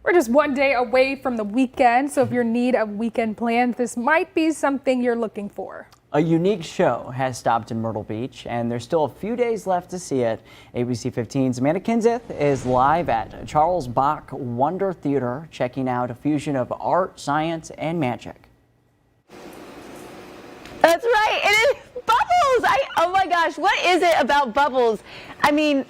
We're just one day away from the weekend, so if you're in need of weekend plans, this might be something you're looking for. A unique show has stopped in Myrtle Beach, and there's still a few days left to see it. ABC 15's Amanda Kinseth is live at Charles Bach Wonder Theater, checking out a fusion of art, science, and magic. That's right, it is bubbles! Oh my gosh, what is it about bubbles? I mean,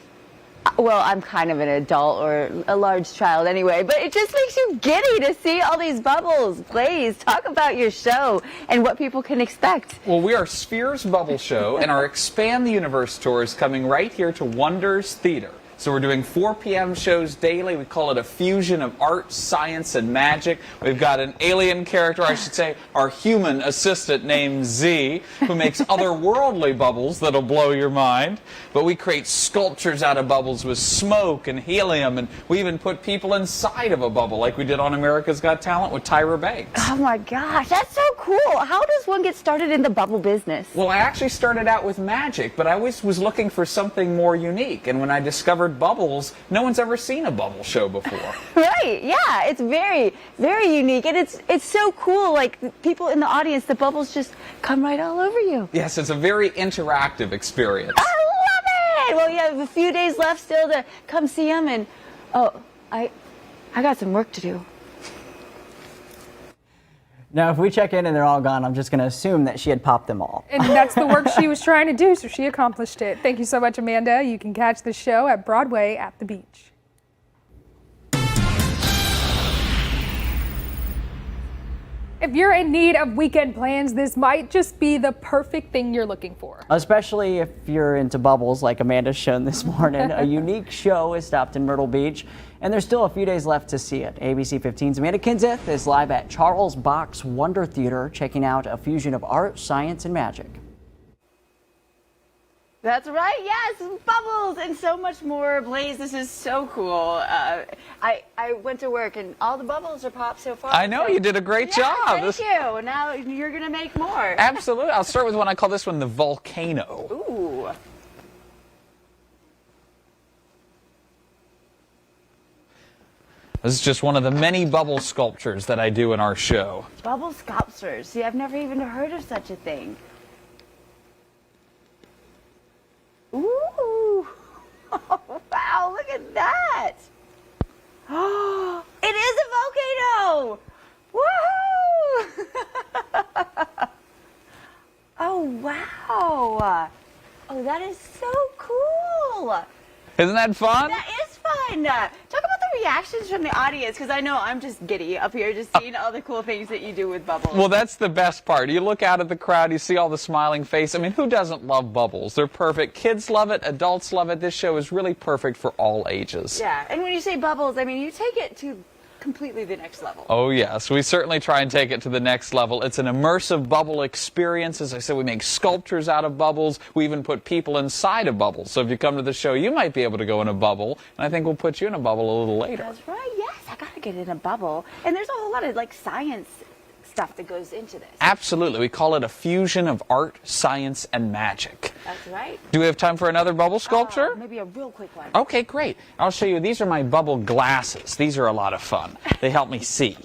well, I'm kind of an adult or a large child anyway, but it just makes you giddy to see all these bubbles. Blaze, talk about your show and what people can expect. Well, we are Sphere's Bubble Show, and our Expand the Universe tour is coming right here to Wonders Theater. So we're doing 4 p.m. shows daily. We call it a fusion of art, science, and magic. We've got an alien character, I should say, our human assistant named Z, who makes otherworldly bubbles that'll blow your mind. But we create sculptures out of bubbles with smoke and helium, and we even put people inside of a bubble, like we did on America's Got Talent with Tyra Banks. Oh my gosh, that's so cool. How does one get started in the bubble business? Well, I actually started out with magic, but I always was looking for something more unique. And when I discovered bubbles, no one's ever seen a bubble show before. Right, yeah, it's very, very unique, and it's so cool. Like, people in the audience, the bubbles just come right all over you. Yes, it's a very interactive experience. I love it! Well, you have a few days left still to come see them, and oh, I got some work to do. Now, if we check in and they're all gone, I'm just going to assume that she had popped them all. And that's the work she was trying to do, so she accomplished it. Thank you so much, Amanda. You can catch the show at Broadway at the beach. If you're in need of weekend plans, this might just be the perfect thing you're looking for. Especially if you're into bubbles like Amanda's shown this morning. A unique show is stopped in Myrtle Beach, and there's still a few days left to see it. ABC 15's Amanda Kinseth is live at Charles Bach Wonder Theater, checking out a fusion of art, science, and magic. That's right, yes, bubbles and so much more. Blaze, this is so cool. I went to work and all the bubbles are popped so far. I know, so, you did a great job. Thank you. Now you're going to make more. Absolutely. I'll start with one. I call this one the Volcano. Ooh. This is just one of the many bubble sculptures that I do in our show. Bubble sculptures. See, I've never even heard of such a thing. Ooh! Oh, wow, look at that! Oh, it is a volcano! Woohoo! Oh, wow! Oh, that is so cool! Isn't that fun? That is fun! Talk about the reactions from the audience, because I know I'm just giddy up here just seeing all the cool things that you do with bubbles. Well, that's the best part. You look out at the crowd, you see all the smiling face. I mean, who doesn't love bubbles? They're perfect. Kids love it, adults love it. This show is really perfect for all ages. Yeah, and when you say bubbles, I mean, you take it to completely the next level. Oh yes, we certainly try and take it to the next level. It's an immersive bubble experience. As I said, we make sculptures out of bubbles. We even put people inside of bubbles. So if you come to the show, you might be able to go in a bubble, and I think we'll put you in a bubble a little later. That's right, yes, I gotta get in a bubble. And there's a whole lot of like science stuff that goes into this. Absolutely, we call it a fusion of art, science, and magic. That's right. Do we have time for another bubble sculpture? Maybe a real quick one. Okay, great. I'll show you. These are my bubble glasses. These are a lot of fun. They help me see.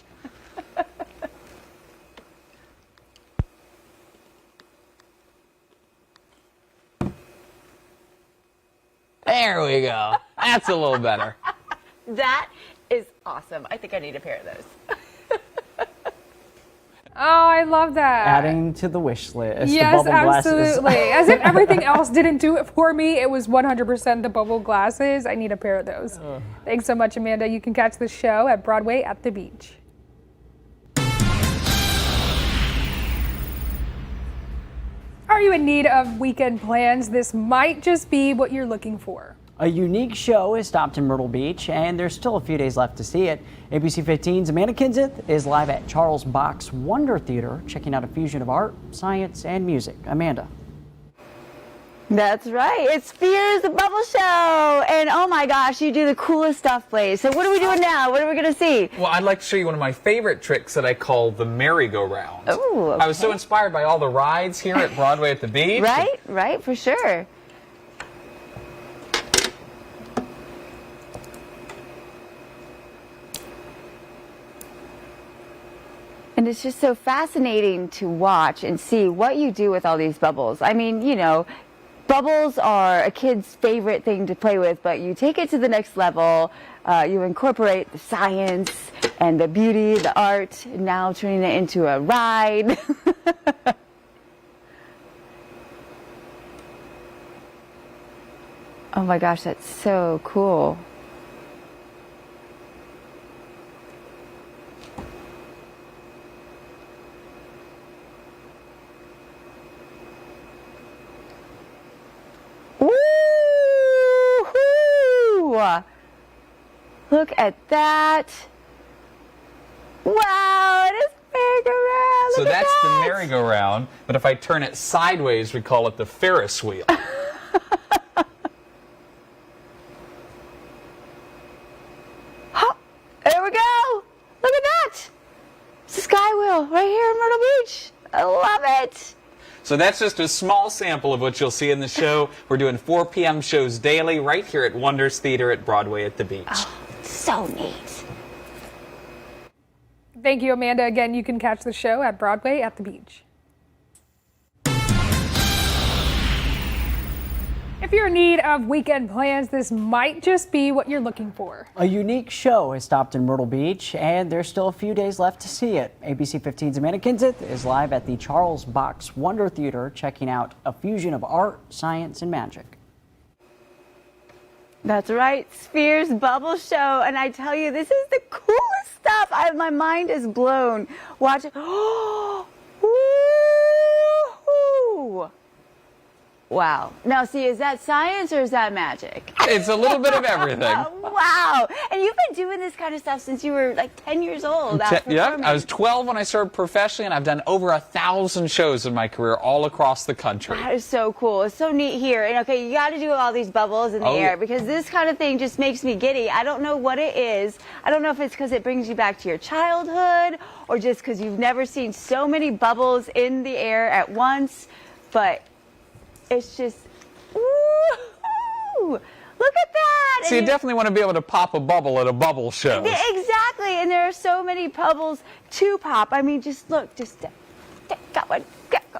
There we go. That's a little better. That is awesome. I think I need a pair of those. Oh, I love that. Adding to the wish list. Yes, the bubble absolutely. Glasses. As if everything else didn't do it for me, it was 100% the bubble glasses. I need a pair of those. Thanks so much, Amanda. You can catch the show at Broadway at the beach. Are you in need of weekend plans? This might just be what you're looking for. A unique show is stopped in Myrtle Beach, and there's still a few days left to see it. ABC 15's Amanda Kinseth is live at Charles Bach Wonder Theater, checking out a fusion of art, science, and music. Amanda. That's right. It's Sphere's the Bubble Show. And oh my gosh, you do the coolest stuff, Blaze. So what are we doing now? What are we going to see? Well, I'd like to show you one of my favorite tricks that I call the merry-go-round. Ooh, okay. I was so inspired by all the rides here at Broadway at the beach. Right, for sure. And it's just so fascinating to watch and see what you do with all these bubbles. I mean, you know, bubbles are a kid's favorite thing to play with, but you take it to the next level. You incorporate the science and the beauty, the art, now turning it into a ride. Oh my gosh, that's so cool. Woo-hoo! Look at that. Wow, it is merry-go-round. So Look at that's the that. merry-go-round, but if I turn it sideways, we call it the Ferris wheel. There we go. Look at that. It's a sky wheel right here in Myrtle Beach. I love it. So that's just a small sample of what you'll see in the show. We're doing 4 p.m. shows daily right here at Wonders Theater at Broadway at the Beach. Oh, so neat. Thank you, Amanda. Again, you can catch the show at Broadway at the Beach. If you're in need of weekend plans, this might just be what you're looking for. A unique show has stopped in Myrtle Beach, and there's still a few days left to see it. ABC 15's Amanda Kinseth is live at the 𝕸𝖆𝖌𝖎𝖈 Theater, checking out a fusion of art, science, and magic. That's right, Sphere's Bubble Show. And I tell you, this is the coolest stuff. My mind is blown. Watch it. Oh, woo-hoo. Wow. Now, see, is that science or is that magic? It's a little bit of everything. Wow. And you've been doing this kind of stuff since you were like 10 years old. Yeah, I was 12 when I started professionally, and I've done over 1,000 shows in my career all across the country. That is so cool. It's so neat here. And okay, you got to do all these bubbles in the air because this kind of thing just makes me giddy. I don't know what it is. I don't know if it's because it brings you back to your childhood or just because you've never seen so many bubbles in the air at once. But it's just, woo! Look at that! So you definitely want to be able to pop a bubble at a bubble show. Exactly, and there are so many bubbles to pop. I mean, just look, got one.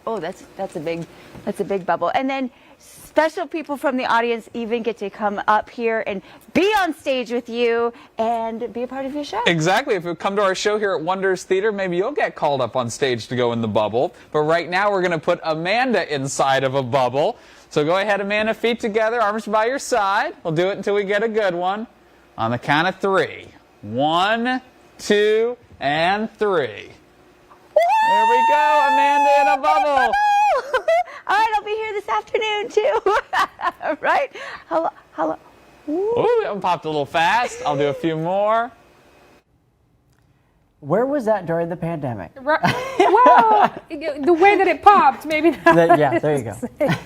Oh, that's a big bubble. And then special people from the audience even get to come up here and be on stage with you and be a part of your show. Exactly. If you come to our show here at Wonders Theater, maybe you'll get called up on stage to go in the bubble. But right now, we're going to put Amanda inside of a bubble. So go ahead, Amanda, feet together, arms by your side. We'll do it until we get a good one. On the count of 3. 1, 2, and 3. There we go, Amanda in a bubble. All right, I'll be here this afternoon, too. Right? Hello. Ooh, that one popped a little fast. I'll do a few more. Where was that during the pandemic? Well, the way that it popped, maybe not. Yeah, there you go.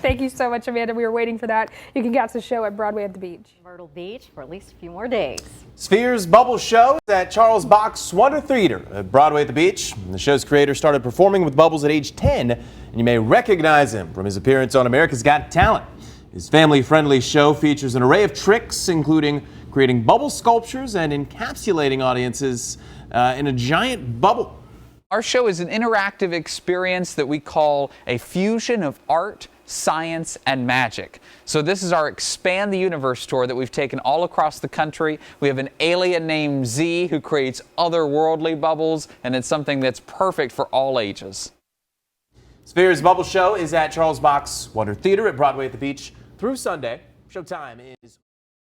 Thank you so much, Amanda. We were waiting for that. You can catch the show at Broadway at the Beach. Myrtle Beach for at least a few more days. Sphere's Bubble Show is at 𝕸𝖆𝖌𝖎𝖈 Theater at Broadway at the Beach. The show's creator started performing with bubbles at age 10, and you may recognize him from his appearance on America's Got Talent. His family-friendly show features an array of tricks, including creating bubble sculptures and encapsulating audiences in a giant bubble. Our show is an interactive experience that we call a fusion of art, science, and magic. So this is our Expand the Universe tour that we've taken all across the country. We have an alien named Z who creates otherworldly bubbles, and it's something that's perfect for all ages. Sphere's Bubble Show is at 𝕸𝖆𝖌𝖎𝖈 Theater at Broadway at the Beach through Sunday. Showtime is